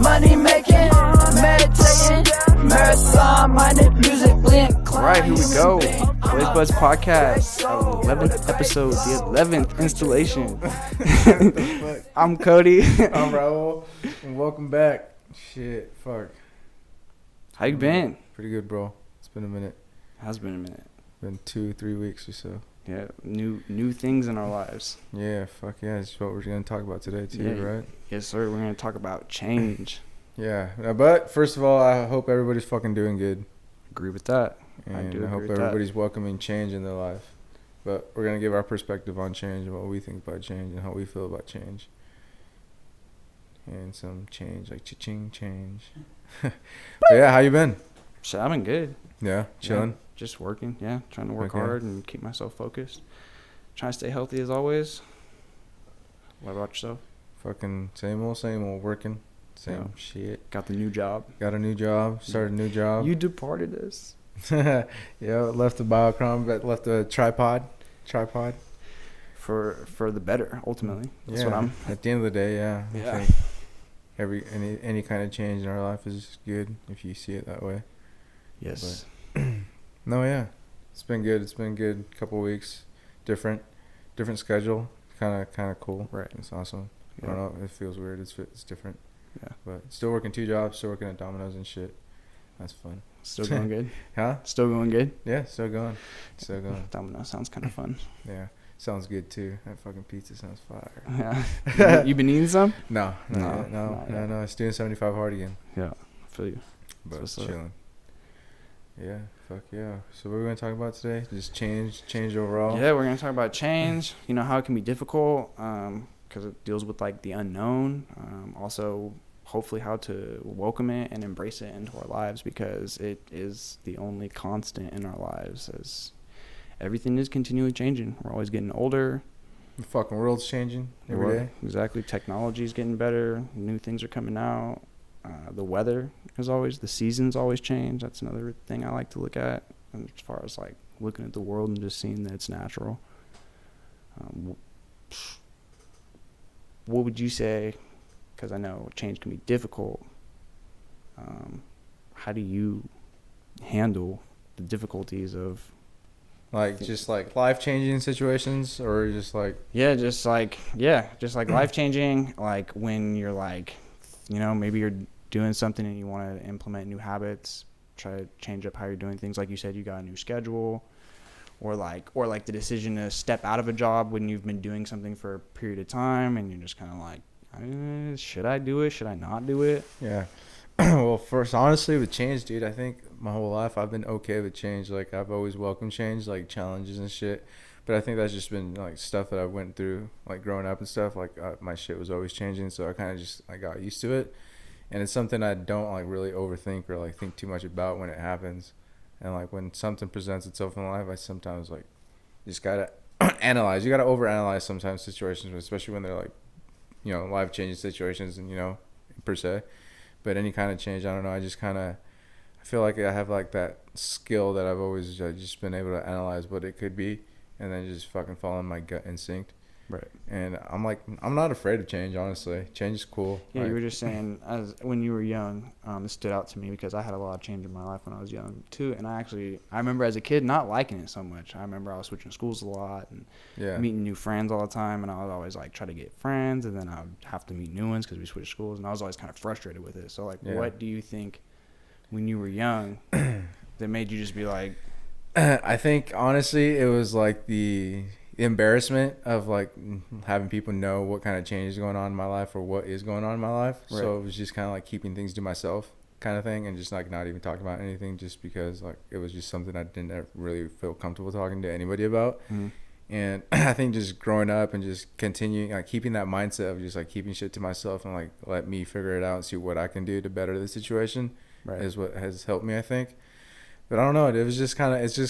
money making, meditating, marathon-minded, musically inclined. All right, here we go. Blazed Buddz Podcast, 11th episode, the 11th installation. I'm Cody. I'm Raul, and welcome back. Shit, fuck. How you been? Pretty good, bro. It's been a minute. Has been a minute. Been 2-3 weeks or so. Yeah, new things in our lives. Yeah, fuck yeah. That's what we're going to talk about today, too, Yeah. right? Yes, sir. We're going to talk about change. Yeah, but first of all, I hope everybody's fucking doing good. Agree with that. And I do I hope agree with everybody's welcoming change in their life. But we're going to give our perspective on change and what we think about change and how we feel about change. And some change, like cha-ching change. So yeah, how you been? So I've been good. Yeah, chilling? Yeah, just working, yeah. Trying to work Okay. hard and keep myself focused. Trying to stay healthy as always. What about yourself? Fucking same old working. Same shit. Got the new job. Got a new job. Started a new job. You departed us. Yeah, left the Biocron, but left the tripod. For the better, ultimately. That's Yeah, what I'm. at the end of the day, yeah. I Yeah. think any kind of change in our life is good if you see it that way. Yes. No, yeah, it's been good. It's been good. Couple weeks, different schedule. Kind of cool. Right. It's awesome. Yeah. I don't know. It feels weird. It's different. Yeah. But still working 2 jobs. Still working at Domino's and shit. That's fun. Still going good? Huh? Still going good? Yeah, still going. Domino sounds kind of fun. Yeah, sounds good too. That fucking pizza sounds fire. Yeah. You been eating some? No. Not yet. It's doing 75 hard again. Yeah. I feel you. But What's up? chilling. Yeah, fuck yeah. So what are we gonna talk about today? Just change overall. Yeah, we're going to talk about change, you know, how it can be difficult because it deals with, like, the unknown. Also, hopefully how to welcome it and embrace it into our lives because it is the only constant in our lives as everything is continually changing. We're always getting older. The fucking world's changing every day. Exactly. Technology is getting better. New things are coming out. The weather is always, the seasons always change. That's another thing I like to look at as far as like looking at the world and just seeing that it's natural. What would you say, because I know change can be difficult, how do you handle the difficulties of Just like life-changing situations, or just like just like life-changing, like when you're like, you know, maybe you're doing something and you want to implement new habits, try to change up how you're doing things. Like you said, you got a new schedule, or like the decision to step out of a job when you've been doing something for a period of time and you're just kind of like, should I do it? Should I not do it? yeah. Well, first, honestly, with change, dude, I think my whole life I've been okay with change. Like, I've always welcomed change, like challenges and shit. But I think that's just been like stuff that I went through, like growing up and stuff. Like my shit was always changing, so I kind of just got used to it. And it's something I don't like really overthink or like think too much about when it happens. And like when something presents itself in life, I sometimes like just gotta analyze. You gotta overanalyze sometimes situations, especially when they're like, you know, life-changing situations, and you know, per se. But any kind of change, I don't know. I feel like I have like that skill that I've always just been able to analyze what it could be, and then just fucking follow my gut instinct. Right. And I'm not afraid of change, honestly. Change is cool. Yeah, like, you were just saying, as when you were young, it stood out to me because I had a lot of change in my life when I was young too. And I remember as a kid not liking it so much. I remember I was switching schools a lot and meeting new friends all the time. And I would always like try to get friends, and then I would have to meet new ones because we switched schools. And I was always kind of frustrated with it. So like, what do you think when you were young that made you just be like? I think honestly it was like the embarrassment of like having people know what kind of change is going on in my life or what is going on in my life. Right. So it was just kind of like keeping things to myself kind of thing, and just like not even talking about anything, just because like it was just something I didn't really feel comfortable talking to anybody about. Mm-hmm. And I think just growing up and just continuing like keeping that mindset of just like keeping shit to myself and like let me figure it out and see what I can do to better the situation is what has helped me, I think. But I don't know. It's just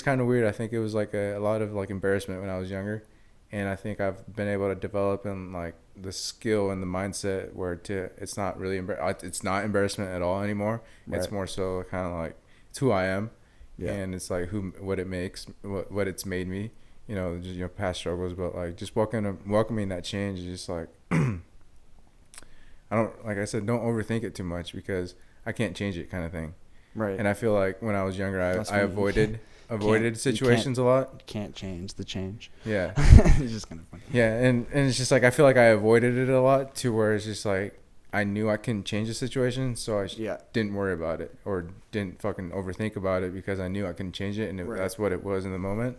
kind of weird. I think it was like a lot of like embarrassment when I was younger, and I think I've been able to develop in like the skill and the mindset where it's not really it's not embarrassment at all anymore. Right. It's more so kind of like it's who I am, and it's like what it's made me. You know, just past struggles, but like just welcoming that change is just like I like I said, don't overthink it too much because I can't change it kind of thing. Right. And I feel like when I was younger, I avoided situations a lot. Can't change the change. Yeah. It's just kind of funny. Yeah. And it's just like, I feel like I avoided it a lot to where it's just like, I knew I couldn't change the situation. So I didn't worry about it or didn't fucking overthink about it because I knew I couldn't change it. And that's what it was in the moment.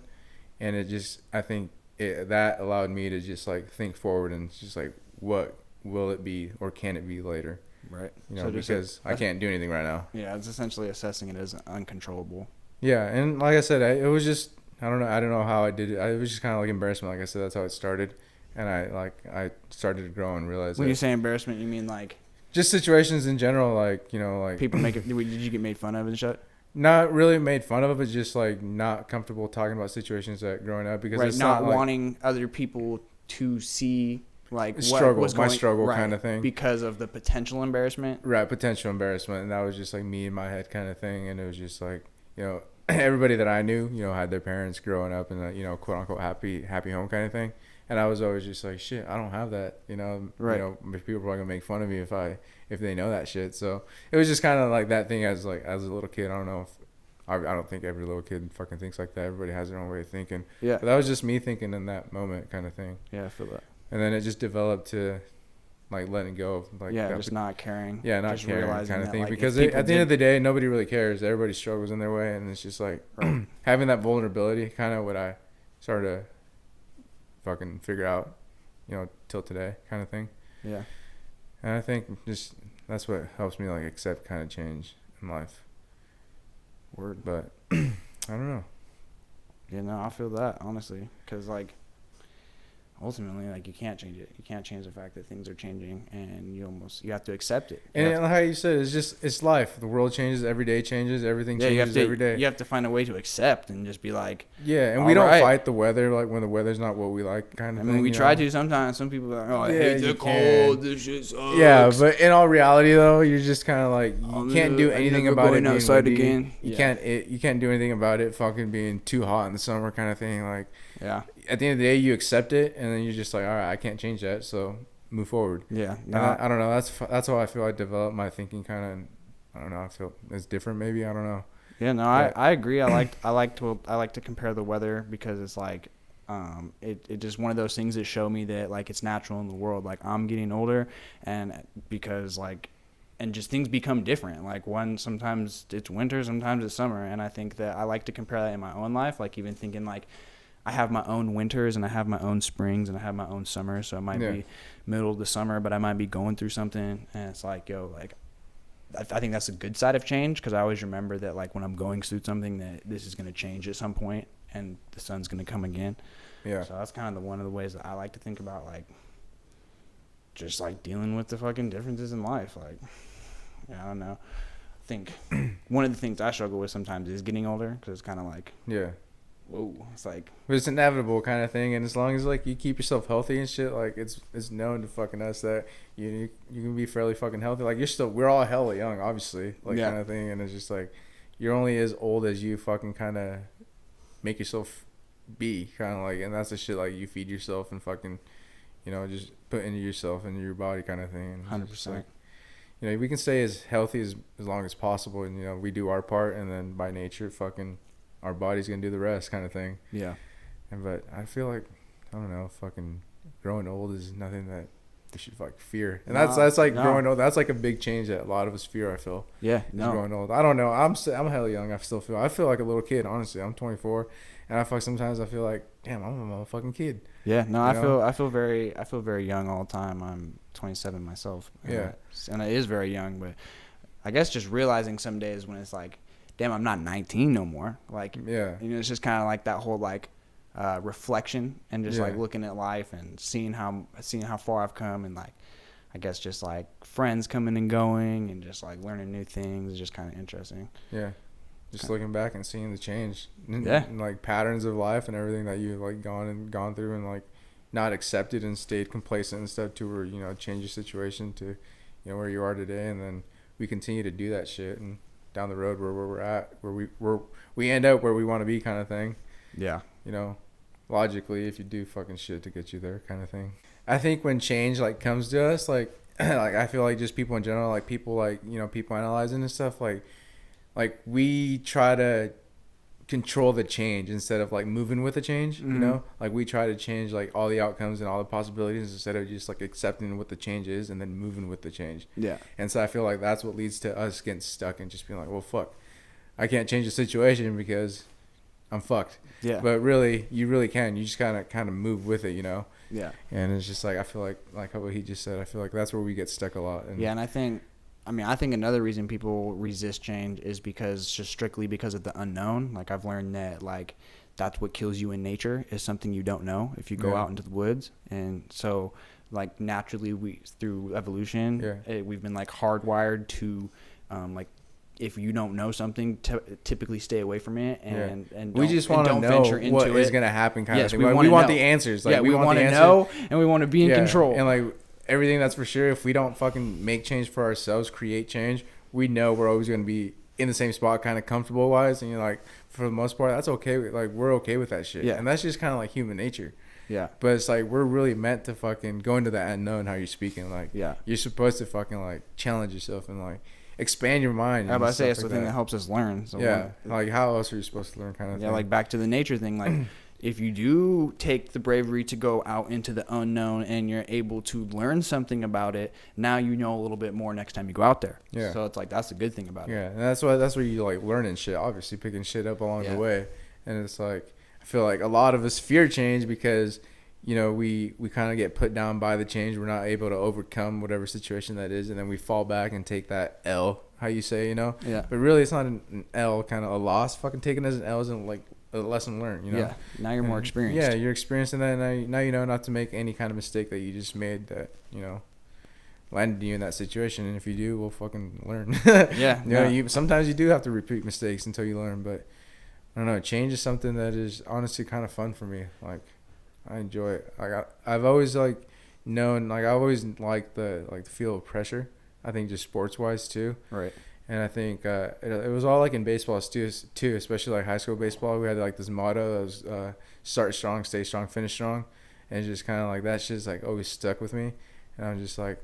And it just, I think that allowed me to just like think forward and just like, what will it be or can it be later? Right. You know, because I can't do anything right now. Yeah, it's essentially assessing it as uncontrollable. Yeah, and like I said, it was just, I don't know how I did it. It was just kind of like embarrassment. Like I said, that's how it started. And I started to grow and realize when you say embarrassment, you mean like just situations in general, like, you know, like people make it. Did you get made fun of and shit? Not really made fun of it, but just like not comfortable talking about situations that growing up because it's not like, wanting other people to see like my struggle kind of thing because of the potential embarrassment. Right, potential embarrassment, and that was just like me in my head kind of thing, and it was just like, you know, everybody that I knew, you know, had their parents growing up in a, you know, quote unquote happy home kind of thing. And I was always just like, shit, I don't have that, you know. Right. You know, people are probably gonna make fun of me if they know that shit. So it was just kind of like that thing as a little kid. I don't know if I don't think every little kid fucking thinks like that. Everybody has their own way of thinking. Yeah. But that was just me thinking in that moment, kind of thing. Yeah, I feel that. And then it just developed to like letting go, like just not caring. Yeah, not just caring kind of thing. Like, because at the end of the day, nobody really cares. Everybody struggles in their way, and it's just like having that vulnerability, kind of what I started to fucking figure out, you know, till today, kind of thing. Yeah. And I think just that's what helps me like accept kind of change in life. Word. But I don't know. Yeah, no, I feel that honestly, because like ultimately, like, you can't change it. You can't change the fact that things are changing, and you have to accept it. And how you said, it's life. The world changes, every day changes, everything changes every day. You have to find a way to accept and just be like, yeah. And we don't fight the weather, like when the weather's not what we like, kind of thing. I mean, we try to sometimes. Some people are like, oh, I hate the cold. This shit sucks. Yeah, but in all reality, though, you're just kind of like, you can't do anything about it. Outside again. You can't do anything about it. Fucking being too hot in the summer, kind of thing. Like, yeah. At the end of the day, you accept it, and then you're just like, all right, I can't change that, so move forward. Yeah. No. I don't know. That's how I feel I developed my thinking kind of. I don't know. I feel it's different. Maybe I don't know. Yeah. No. Yeah. I agree. I like to compare the weather because it's like, it just one of those things that show me that like it's natural in the world. Like I'm getting older, and because like. And just things become different. Like sometimes it's winter, sometimes it's summer. And I think that I like to compare that in my own life. Like even thinking like I have my own winters and I have my own springs and I have my own summers. So it might be middle of the summer, but I might be going through something. And it's like, like I think that's a good side of change. Cause I always remember that like when I'm going through something that this is going to change at some point and the sun's going to come again. Yeah. So that's kind of one of the ways that I like to think about like, just like dealing with the fucking differences in life. Like, yeah, I don't know. I think one of the things I struggle with sometimes is getting older because it's kind of like, whoa, it's like, but it's inevitable kind of thing. And as long as like you keep yourself healthy and shit, like it's known to fucking us that you can be fairly fucking healthy. Like we're all hella young, obviously, like kind of thing. And it's just like you're only as old as you fucking kind of make yourself be, kind of like, and that's the shit like you feed yourself and fucking, you know, just put into yourself and your body kind of thing. 100%. Like, you know, we can stay as healthy as long as possible, and you know, we do our part, and then by nature, fucking, our body's gonna do the rest, kind of thing. Yeah. But I feel like, I don't know, fucking growing old is nothing that you should like fear, and that's like growing old. That's like a big change that a lot of us fear. I feel. Yeah. No. Growing old. I don't know. I'm hella young. I feel like a little kid. Honestly, I'm 24, and sometimes I feel like, damn, I'm a motherfucking kid. Yeah. No. I feel very young all the time. I'm 27 myself. And it is very young, but I guess just realizing some days when it's like, damn, I'm not 19 no more. Like, you know, it's just kind of like that whole like reflection and just like looking at life and seeing how far I've come, and like I guess just like friends coming and going and just like learning new things is just kind of interesting. Yeah. Just looking back and seeing the change and like patterns of life and everything that you've like gone through and like not accepted and stayed complacent instead to where, you know, change your situation to, you know, where you are today. And then we continue to do that shit, and down the road where we're at, where we end up where we want to be, kind of thing. Yeah. You know, logically, if you do fucking shit to get you there, kind of thing. I think when change like comes to us, like like I feel like just people in general, like people like, you know, people analyzing and stuff, like we try to control the change instead of like moving with the change, you know, like we try to change like all the outcomes and all the possibilities instead of just like accepting what the change is and then moving with the change. Yeah. And so I feel like that's what leads to us getting stuck and just being like, well, fuck, I can't change the situation because I'm fucked. Yeah. But really, you really can. You just kind of move with it, you know? Yeah. And it's just like, I feel like what he just said, I feel like that's where we get stuck a lot. And yeah. And I think another reason people resist change is just strictly because of the unknown. Like I've learned that like that's what kills you in nature is something you don't know if you go out into the woods. And so like naturally through evolution, we've been like hardwired to like, if you don't know something, typically stay away from it, and we just want to know what is going to happen, kind of thing. We want the answers. Like, we want to know, and we want to be in control. And like everything, that's for sure. If we don't fucking make change for ourselves, create change, we know we're always going to be in the same spot, kind of comfortable wise. And you're like, for the most part, that's okay. Like we're okay with that shit. Yeah. And that's just kind of like human nature. Yeah. But it's like we're really meant to fucking go into that unknown. How you're speaking, like you're supposed to fucking like challenge yourself and like expand your mind. I say it's the thing that helps us learn. So like how else are you supposed to learn, kind of thing. Like back to the nature thing. Like if you do take the bravery to go out into the unknown and you're able to learn something about it, now you know a little bit more next time you go out there. Yeah. So it's like that's the good thing about it. Yeah, and that's where you like learning shit. Obviously, picking shit up along the way, and it's like I feel like a lot of us fear change because, you know, we kind of get put down by the change. We're not able to overcome whatever situation that is, and then we fall back and take that L, how you say, you know? Yeah. But really, it's not an L, kind of a loss. Fucking taking it as an L isn't like a lesson learned, you know? Yeah. Now you're more experienced. Yeah, you're experienced in that. Now you know not to make any kind of mistake that you just made that, you know, landed you in that situation. And if you do, we'll fucking learn. Yeah. You know, sometimes you do have to repeat mistakes until you learn. But I don't know. Change is something that is honestly kind of fun for me. Like, I enjoy it. Like I've always like known, like I always liked the feel of pressure. I think just sports wise too. Right. And I think it was all like in baseball too, especially like high school baseball. We had like this motto that was start strong, stay strong, finish strong, and it's just kind of like that shit's like always stuck with me. And I'm just like,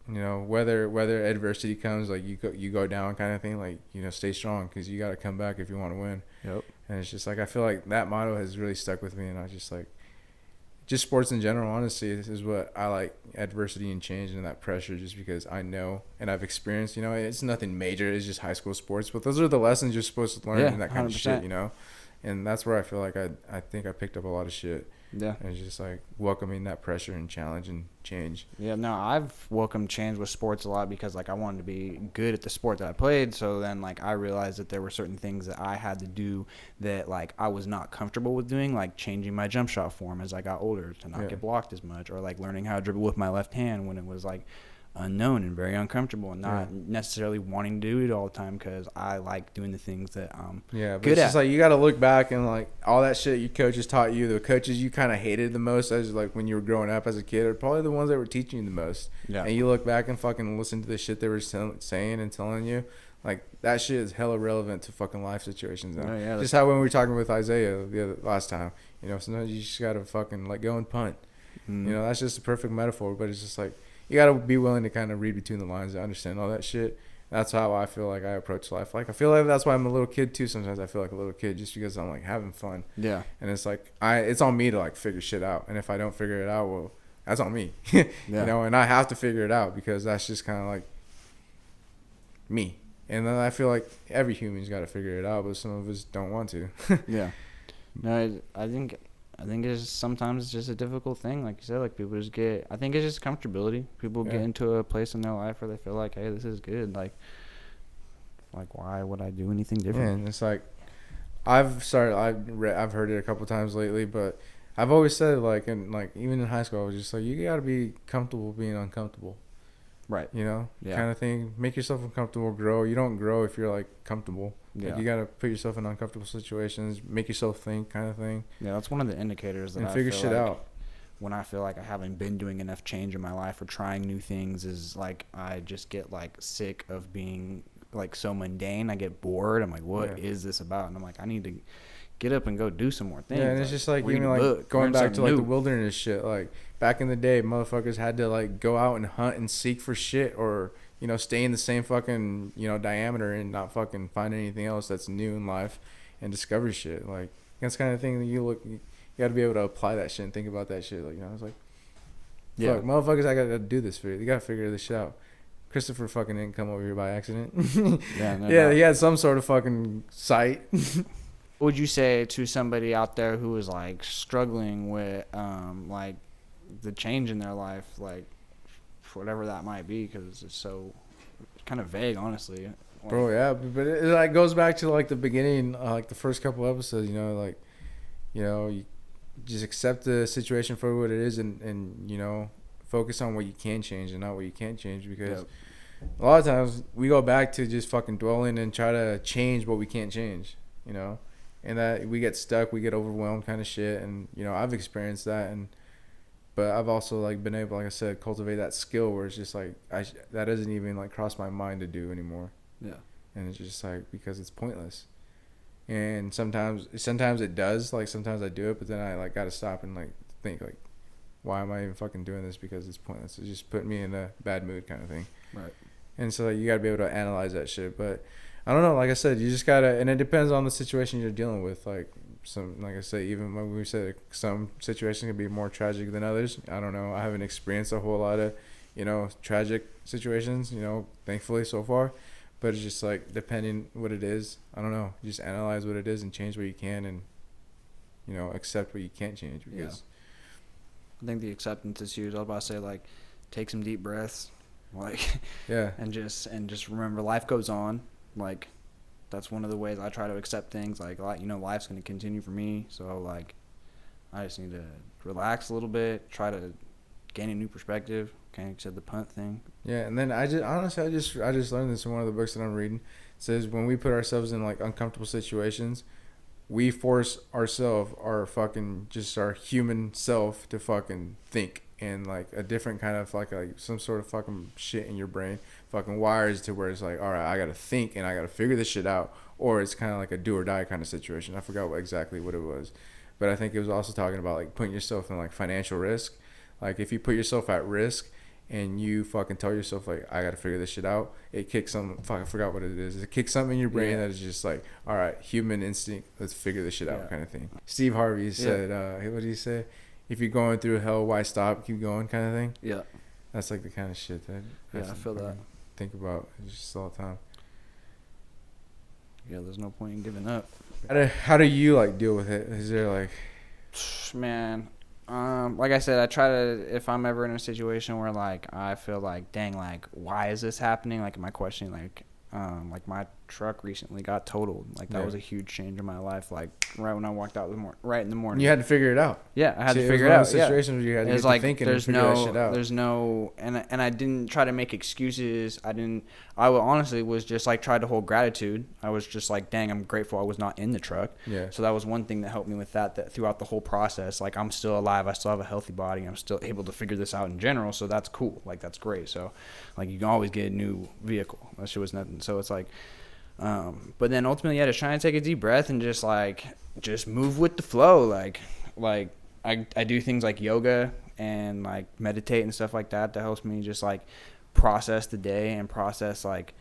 you know, whether adversity comes, like you go down kind of thing, like, you know, stay strong because you got to come back if you want to win. Yep. And it's just like I feel like that motto has really stuck with me, and I just like. Just sports in general, honestly, this is what I like, adversity and change and that pressure, just because I know and I've experienced, you know, it's nothing major. It's just high school sports. But those are the lessons you're supposed to learn and that kind 100%. Of shit, you know. And that's where I feel like I think I picked up a lot of shit. Yeah. And it's just like welcoming that pressure and challenge and change. Yeah, no, I've welcomed change with sports a lot because like I wanted to be good at the sport that I played. So then like I realized that there were certain things that I had to do that like I was not comfortable with doing, like changing my jump shot form as I got older to not get blocked as much, or like learning how to dribble with my left hand when it was like unknown and very uncomfortable, and not necessarily wanting to do it all the time because I like doing the things that I'm but good it's at. Just like you got to look back and like all that shit your coaches taught you, the coaches you kind of hated the most as like when you were growing up as a kid, are probably the ones that were teaching you the most. Yeah. And you look back and fucking listen to the shit they were saying and telling you, like that shit is hella relevant to fucking life situations now. Oh, yeah, just how when we were talking with Isaiah last time, you know, sometimes you just gotta fucking let go and punt. You know, that's just a perfect metaphor, but it's just like you got to be willing to kind of read between the lines to understand all that shit. That's how I feel like I approach life. Like, I feel like that's why I'm a little kid, too. Sometimes I feel like a little kid just because I'm, like, having fun. Yeah. And it's, like, it's on me to, like, figure shit out. And if I don't figure it out, well, that's on me. You know, and I have to figure it out because that's just kind of, like, me. And then I feel like every human's got to figure it out, but some of us don't want to. Yeah. No, I think it's sometimes just a difficult thing, like you said. Like people just I think it's just comfortability. People get into a place in their life where they feel like, hey, this is good. Like why would I do anything different? Yeah, and it's like I've heard it a couple times lately, but I've always said even in high school, I was just like, you got to be comfortable being uncomfortable. Right. You know, kind of thing. Make yourself uncomfortable, grow. You don't grow if you're like comfortable. Yeah. Like, you got to put yourself in uncomfortable situations, make yourself think, kind of thing. Yeah, that's one of the indicators that I figure shit out. When I feel like I haven't been doing enough change in my life or trying new things, is like I just get like sick of being like so mundane. I get bored. I'm like, what is this about? And I'm like, I need to get up and go do some more things. Yeah, and it's just like, read even a like book, going learn back to like something the new. wilderness shit. Like back in the day, motherfuckers had to like go out and hunt and seek for shit, or you know, stay in the same fucking, you know, diameter and not fucking find anything else that's new in life and discover shit. Like that's kind of thing that you got to be able to apply that shit and think about that shit. Like, you know, it's like, fuck, motherfuckers, I got to do this for you. You got to figure this shit out. Christopher fucking didn't come over here by accident. Yeah, he had some sort of fucking sight. What would you say to somebody out there who is like struggling with like the change in their life, like whatever that might be, because it's so kind of vague, honestly. Like, bro, yeah, but it like goes back to like the beginning, like the first couple episodes, you know, like, you know, you just accept the situation for what it is, and you know, focus on what you can change and not what you can't change, because a lot of times we go back to just fucking dwelling and try to change what we can't change, you know, and that we get stuck, we get overwhelmed kind of shit. And you know, I've experienced that, but I've also like been able, like I said, cultivate that skill where it's just like that doesn't even like cross my mind to do anymore. Yeah. And it's just like, because it's pointless. And sometimes it does, like sometimes I do it, but then I like gotta stop and like think like, why am I even fucking doing this? Because it's pointless. It's just putting me in a bad mood kind of thing. Right. And so like, you gotta be able to analyze that shit. But I don't know, like I said, you just gotta, and it depends on the situation you're dealing with. Like I said, even when we said some situations can be more tragic than others. I don't know. I haven't experienced a whole lot of, you know, tragic situations, you know, thankfully so far. But it's just like, depending what it is, I don't know. You just analyze what it is and change what you can, and, you know, accept what you can't change. Because I think the acceptance is huge. I was about to say, like, take some deep breaths, like, and just remember life goes on. Like, that's one of the ways I try to accept things. Like, you know, life's going to continue for me. So, like, I just need to relax a little bit, try to gain a new perspective. Okay, except the punt thing. Yeah, and then I just learned this in one of the books that I'm reading. It says when we put ourselves in, like, uncomfortable situations, we force ourselves, our human self, to fucking think. And like a different kind of like some sort of fucking shit in your brain fucking wires to where it's like, all right, I gotta think and I gotta figure this shit out. Or it's kind of like a do or die kind of situation. I forgot exactly what it was, but I think it was also talking about like putting yourself in like financial risk. Like if you put yourself at risk and you fucking tell yourself like, I gotta figure this shit out, it kicks some, fuck, I forgot what it is. It kicks something in your brain that is just like, all right, human instinct, let's figure this shit out kind of thing. Steve Harvey said, what did he say? If you're going through hell, why stop? Keep going, kind of thing. Yeah, that's like the kind of shit that I feel that. Think about just all the time. Yeah, there's no point in giving up. How do you like deal with it? Is there like, man, like I said, I try to, if I'm ever in a situation where like I feel like, dang, like why is this happening? Like, am I questioning like my truck recently got totaled. Like that was a huge change in my life. Like right when I walked out right in the morning. You had to figure it out. Yeah, I had to figure it out. Situations where you had to get to thinking and figure that shit out. There's no, and I didn't try to make excuses. I honestly was just like tried to hold gratitude. I was just like, dang, I'm grateful I was not in the truck. Yeah. So that was one thing that helped me with that throughout the whole process. Like I'm still alive. I still have a healthy body. I'm still able to figure this out in general. So that's cool. Like that's great. So like you can always get a new vehicle. That shit was nothing. So it's like, but then ultimately, just trying to take a deep breath and just move with the flow. Like I do things like yoga and like meditate and stuff like that helps me just like process the day and process like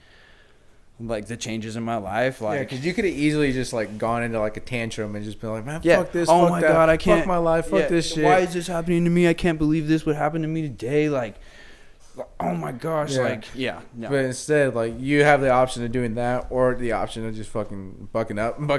the changes in my life. Like, because you could have easily just like gone into like a tantrum and just been like, man, fuck this, oh fuck my that, god, I can't, fuck my life, fuck this shit. Why is this happening to me? I can't believe this would happen to me today. Like, oh my gosh, no. But instead, like, you have the option of doing that or the option of just fucking bucking up and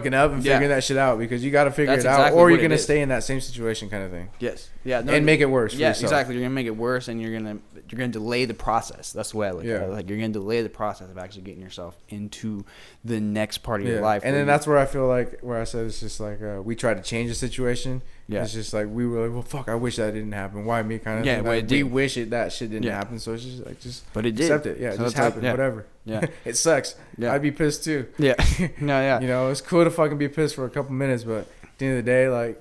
figuring that shit out, because you got to figure it out, or you're going to stay in that same situation kind of thing. Yes. Yeah. No, and make it worse for yourself. Exactly. You're going to make it worse, and you're going to delay the process. That's the way I look at it. Like, you're going to delay the process of actually getting yourself into the next part of your life. And then that's where I feel like, where I said it's just like, we try to change the situation. Yeah. It's just like, we were like, well, fuck, I wish that didn't happen. Why me kind of thing. Like, we wish that shit didn't happen. So it's just like, but it did. Accept it. Yeah, so it just happened. Whatever. Yeah. It sucks. Yeah. I'd be pissed too. Yeah. No, yeah. You know, it's cool to fucking be pissed for a couple minutes, but at the end of the day, like,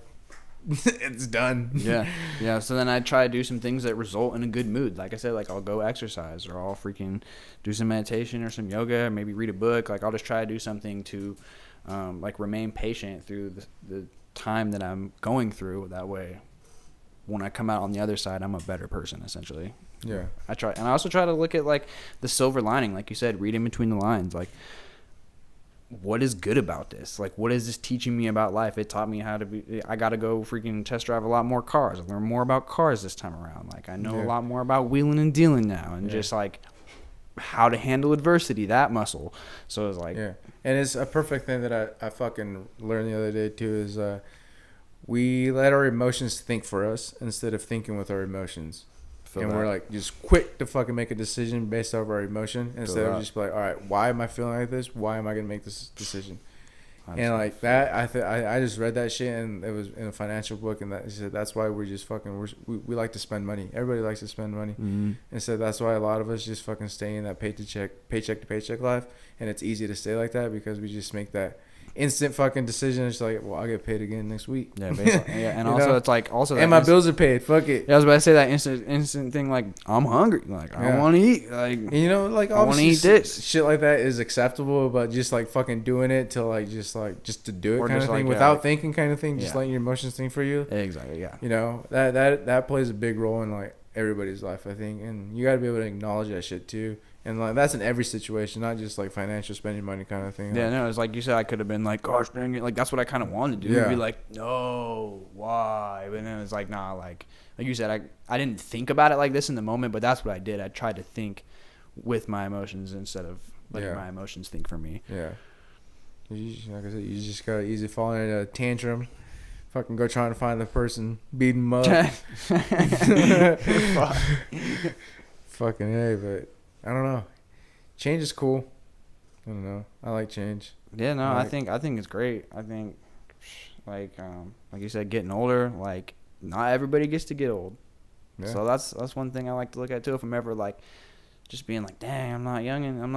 it's done. Yeah. Yeah. So then I try to do some things that result in a good mood. Like I said, like I'll go exercise, or I'll freaking do some meditation or some yoga, or maybe read a book. Like I'll just try to do something to like remain patient through the time that I'm going through. That way, when I come out on the other side, I'm a better person, essentially. Yeah. And I also try to look at like the silver lining, like you said, reading between the lines. Like, what is good about this? Like, what is this teaching me about life? It taught me how to be. I got to go freaking test drive a lot more cars. I learned more about cars this time around. Like, I know a lot more about wheeling and dealing now, and just like how to handle adversity, that muscle. So it's like, and it's a perfect thing that I fucking learned the other day too, is we let our emotions think for us instead of thinking with our emotions. And we're like just quick to fucking make a decision based off our emotion instead of just like, all right, why am I feeling like this? Why am I gonna make this decision? And like that, I just read that shit, and it was in a financial book, and that he said that's why we're just fucking we like to spend money. Everybody likes to spend money, and so that's why a lot of us just fucking stay in that paycheck to paycheck life, and it's easy to stay like that because we just make that instant fucking decision. It's like, well, I'll get paid again next week. Yeah, basically. Yeah, and also it's like and my bills are paid. Fuck it. Yeah, I was about to say that instant thing. Like, I'm hungry. Like, I want to eat. Like, like I want to eat this. Shit like that is acceptable, but just like fucking doing it to like just to do it or kind of thing without thinking kind of thing. Just letting your emotions think for you. Exactly. Yeah. That plays a big role in like everybody's life, I think, and you got to be able to acknowledge that shit too. And like that's in every situation, not just like financial spending money kind of thing. Yeah, no, it's like you said, I could have been like, gosh dang it, like that's what I kind of wanted to do. Be like, no, why? But then it's like, nah, like you said, I didn't think about it like this in the moment, but that's what I did. I tried to think with my emotions instead of letting my emotions think for me. Yeah. Like I said, you just gotta easy falling in a tantrum. Fucking go trying to find the person, beat him up. Fucking A, but I don't know. Change is cool. I don't know. I like change. Yeah, no, I think it's great. I think like you said, getting older, like not everybody gets to get old. Yeah. So that's one thing I like to look at too. If I'm ever like just being like, dang, I'm not young and I'm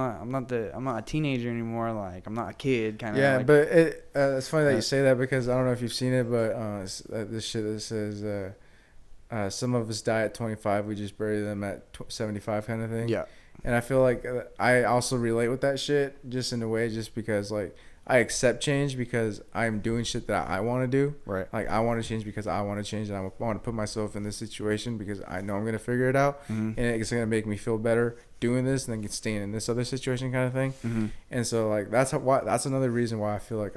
not a teenager anymore. Like I'm not a kid kind of. Yeah, like, but it's funny that you say that because I don't know if you've seen it, but this shit that says some of us die at 25, we just bury them at 75 kind of thing. Yeah. And I feel like I also relate with that shit just in a way, just because like I accept change because I'm doing shit that I want to do. Right. Like I want to change because I want to change, and I want to put myself in this situation because I know I'm going to figure it out. And it's going to make me feel better doing this than staying in this other situation kind of thing. And so like that's another reason why I feel like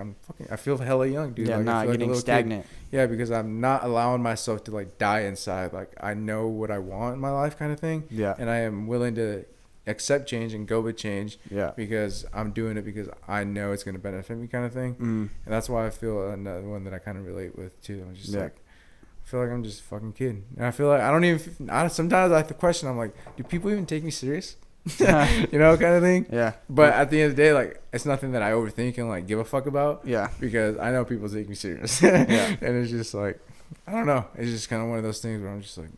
I feel hella young, dude. Yeah, like, not getting stagnant. Kid. Yeah, because I'm not allowing myself to like die inside. Like I know what I want in my life kind of thing. Yeah. And I am willing to accept change and go with change. Yeah. Because I'm doing it because I know it's going to benefit me kind of thing. And that's why I feel another one that I kind of relate with too. I'm just like, I feel like I'm just a fucking kid. And I feel like sometimes I have to question, I'm like, do people even take me serious? You know, kind of thing. Yeah. But at the end of the day, like, it's nothing that I overthink and like give a fuck about. Yeah. Because I know people take me serious. Yeah. And it's just like, I don't know. It's just kind of one of those things where I'm just like,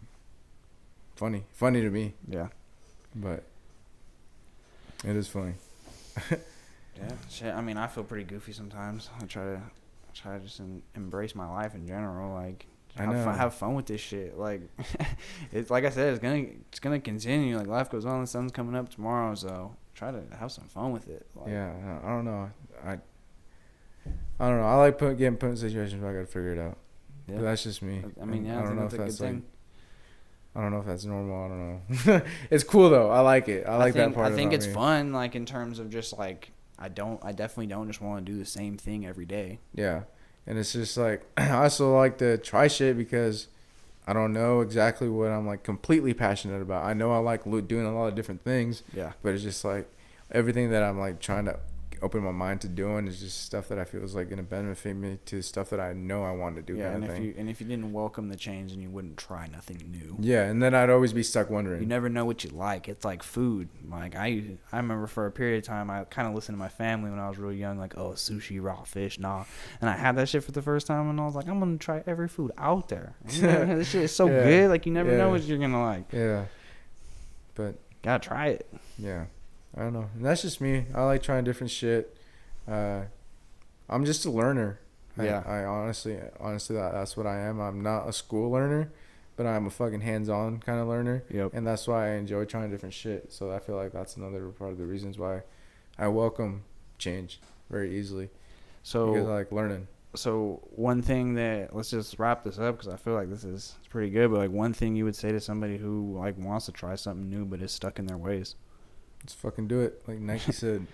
funny to me. Yeah. But it is funny. Yeah, shit. I mean, I feel pretty goofy sometimes. I try to just embrace my life in general. Like, have fun with this shit. Like, it's like I said, it's gonna continue. Like, life goes on. The sun's coming up tomorrow, so try to have some fun with it. Like, yeah, I don't know. I don't know. I like getting put in situations where I gotta figure it out. Yeah. But that's just me. I mean, yeah, I don't know if that's like. I don't know if that's normal. I don't know. It's cool though. I like it. I like that part. I think it's fun, like in terms of just like I definitely don't just want to do the same thing every day. Yeah, and it's just like I also like to try shit because I don't know exactly what I'm like completely passionate about. I know I like doing a lot of different things. Yeah. But it's just like everything that I'm like trying to open my mind to doing is just stuff that I feel is like going to benefit me to stuff that I know I want to do. Yeah, and if you didn't welcome the change, then you wouldn't try nothing new. Yeah, and then I'd always be stuck wondering. You never know what you like. It's like food. Like I remember for a period of time, I kind of listened to my family when I was really young, like, oh, sushi, raw fish, nah. And I had that shit for the first time, and I was like, I'm going to try every food out there. This shit is so good. Like, you never know what you're going to like. Yeah. But gotta try it. Yeah. I don't know. And that's just me. I like trying different shit. I'm just a learner. Yeah. I honestly, that's what I am. I'm not a school learner, but I'm a fucking hands-on kind of learner. Yep. And that's why I enjoy trying different shit. So I feel like that's another part of the reasons why I welcome change very easily. So because I like learning. So one thing that, let's just wrap this up because I feel like this is pretty good. But like one thing you would say to somebody who like wants to try something new but is stuck in their ways. Just fucking do it, like Nike said.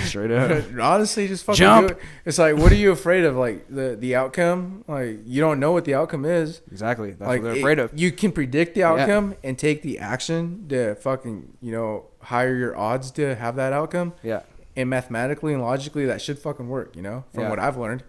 Straight up. Honestly, just fucking Jump. do it. It's like, what are you afraid of? Like the outcome? Like you don't know what the outcome is. Exactly. That's like what they're afraid of. You can predict the outcome and take the action to fucking, higher your odds to have that outcome. Yeah. And mathematically and logically, that should fucking work, from what I've learned.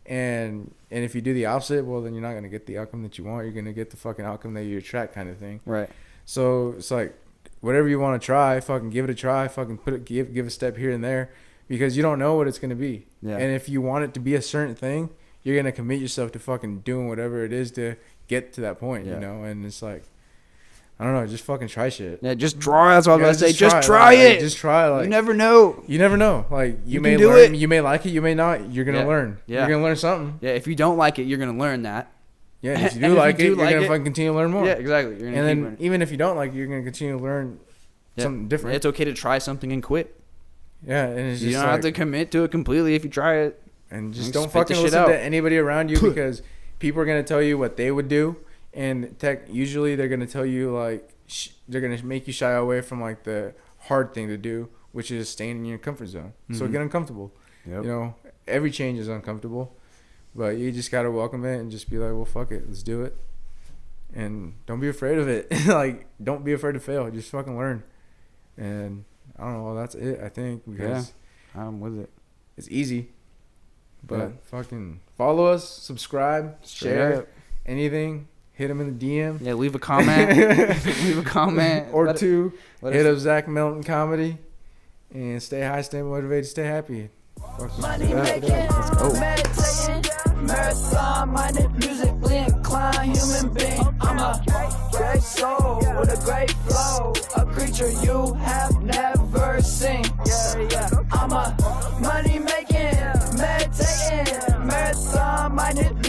And if you do the opposite, well, then you're not going to get the outcome that you want. You're going to get the fucking outcome that you attract, kind of thing. Right. So it's like, whatever you want to try, fucking give it a try. Fucking give a step here and there, because you don't know what it's going to be. Yeah. And if you want it to be a certain thing, you're going to commit yourself to fucking doing whatever it is to get to that point, And it's like, I don't know, just fucking try shit. Yeah, just try. That's what I was about to say. Just try like, it. Just try. Like, you never know. You never know. Like you may do learn, it. you may like it, you may not. You're gonna learn. Yeah. You're gonna learn something. Yeah, if you don't like it, you're gonna learn that. Yeah, if you do like it, you're gonna fucking continue to learn more. Yeah, exactly. You're gonna and then learning. even if you don't like it, you're gonna continue to learn something different. It's okay to try something and quit. Yeah, and it's just you don't have to commit to it completely if you try it. And just don't fucking listen to anybody around you because people are gonna tell you what they would do, and usually they're gonna tell you like they're gonna make you shy away from like the hard thing to do, which is staying in your comfort zone. So get uncomfortable. Yep. Every change is uncomfortable, but you just gotta welcome it and just be like, well, fuck it, let's do it, and don't be afraid of it. Like, don't be afraid to fail. Just fucking learn. And I don't know. Well, that's it. I think because I'm with it. It's easy, but fucking follow us, subscribe, share, anything. Hit him in the DM. Yeah, leave a comment. Leave a comment. Or two. Hit up Zach Melton Comedy. And stay high, stay motivated, stay happy. Money making, meditating, marathon-minded, musically inclined human being. I'm a great soul with a great flow, a creature you have never seen. I'm a money making, meditating, marathon-minded,